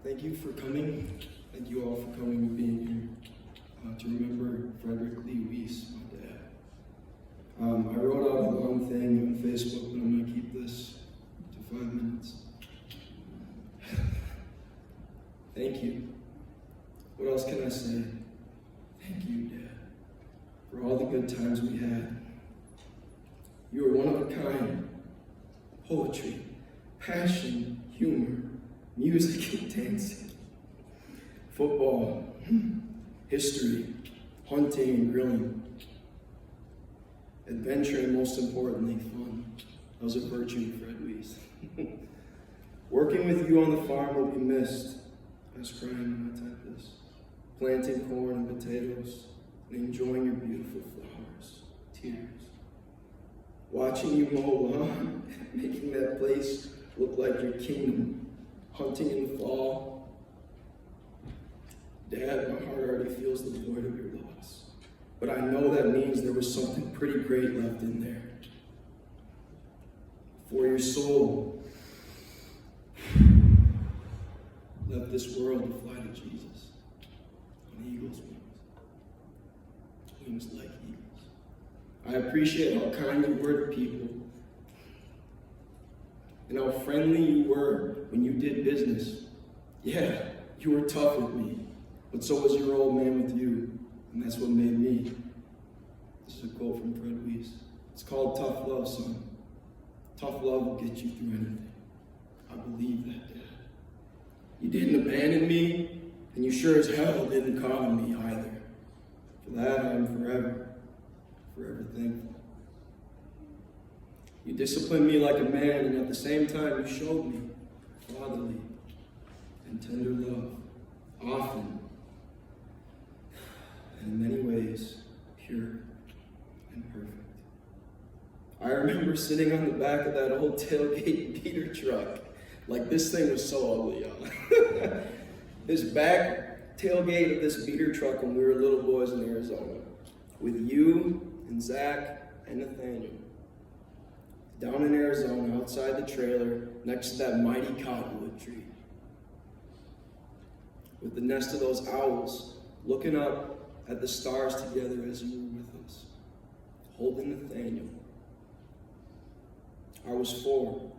Thank you for coming. Thank you all for coming and being here to remember Frederic Lee Wiese, my dad. I wrote out a long thing on Facebook, but I'm going to keep this to 5 minutes. Thank you. What else can I say? Thank you, Dad, for all the good times we had. You were one of a kind. Poetry, passion, humor, music and dancing, football, history, hunting and grilling, adventure, and most importantly, fun. That was a virtue, Fred Wiese. Working with you on the farm will be missed. I was crying when I typed this. Planting corn and potatoes and enjoying your beautiful flowers, tears. Watching you mow lawn, making that place look like your kingdom. Hunting in the fall. Dad, my heart already feels the void of your loss. But I know that means there was something pretty great left in there. For your soul left this world to fly to Jesus on eagle's wings. Wings like eagles. I appreciate how kind you were to people and how friendly you were when you did business. Yeah, you were tough with me, but so was your old man with you, and that's what made me. This is a quote from Fred Wiese. It's called tough love, son. Tough love will get you through anything. I believe that, Dad. You didn't abandon me, and you sure as hell didn't coddle me either. For that, I am forever thankful. You disciplined me like a man, and at the same time, you showed me fatherly and tender love, often, and in many ways, pure and perfect. I remember sitting on the back of that old tailgate beater truck. Like, this thing was so ugly, y'all. This back tailgate of this beater truck when we were little boys in Arizona, with you and Zach and Nathaniel. Down in Arizona, outside the trailer, next to that mighty cottonwood tree. With the nest of those owls, looking up at the stars together as you were with us. Holding Nathaniel. I was 4,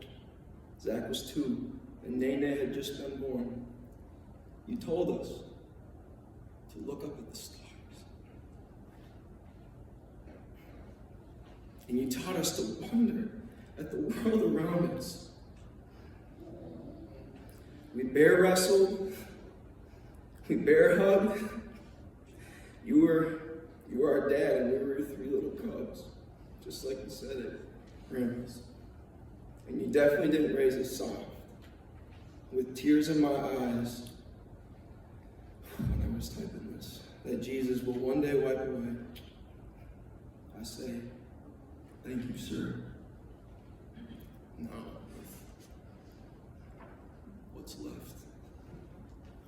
Zach was 2, and Nene had just been born. You told us to look up at the stars. And you taught us to wonder at the world around us. We bear wrestled, we bear hugged. You were our dad, and we were your 3 little cubs, just like you said at Grandma's. And you definitely didn't raise us soft. With tears in my eyes, when I was typing this, that Jesus will one day wipe away, I say, thank you, sir. Now, what's left?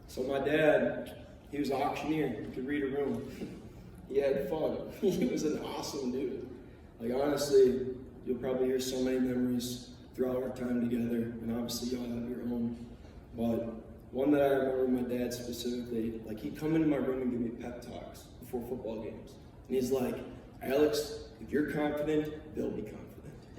So my dad, he was an auctioneer. He could read a room. He had fun. He was an awesome dude. Like, honestly, you'll probably hear so many memories throughout our time together, and obviously y'all have your own. But one that I remember my dad specifically, like, he'd come into my room and give me pep talks before football games. And he's like, Alex, if you're confident, they'll be confident.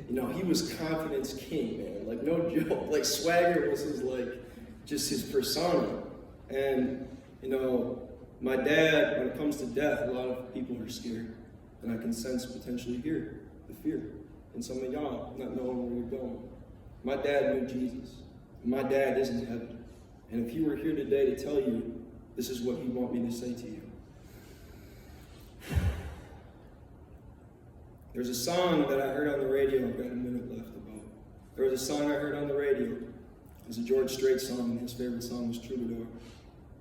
You know, he was confidence king, man. Like, no joke. Like, swagger was his, like, just his persona. And, you know, my dad, when it comes to death, a lot of people are scared. And I can sense potentially here the fear in some of y'all not knowing where you're going. My dad knew Jesus. My dad is in heaven. And if he were here today to tell you, this is what he'd want me to say to you. There's a song that I heard on the radio, I've got a minute left about. There was a song I heard on the radio. It was a George Strait song, and his favorite song was Troubadour.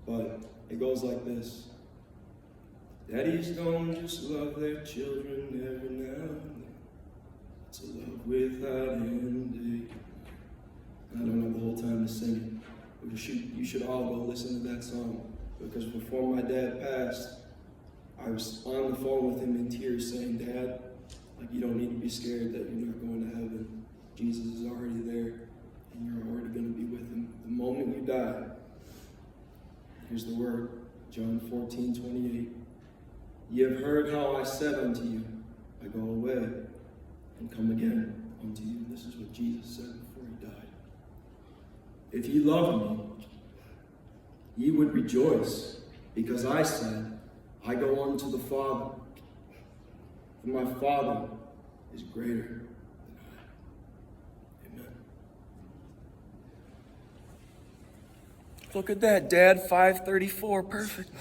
But it goes like this. Daddies don't just love their children every now and then. It's a love without ending. I don't have the whole time to sing it. But you should all go listen to that song. Because before my dad passed, I was on the phone with him in tears saying, Dad, like, you don't need to be scared that you're not going to heaven. Jesus is already there, and you're already going to be with him. The moment you die, Here's the word, John 14:28. Ye have heard how I said unto you, I go away and come again unto you. This is what Jesus said before he died. If ye love me, ye would rejoice, because I said, I go unto the Father, for my Father is greater than I. Amen. Look at that, Dad, 5:34, perfect.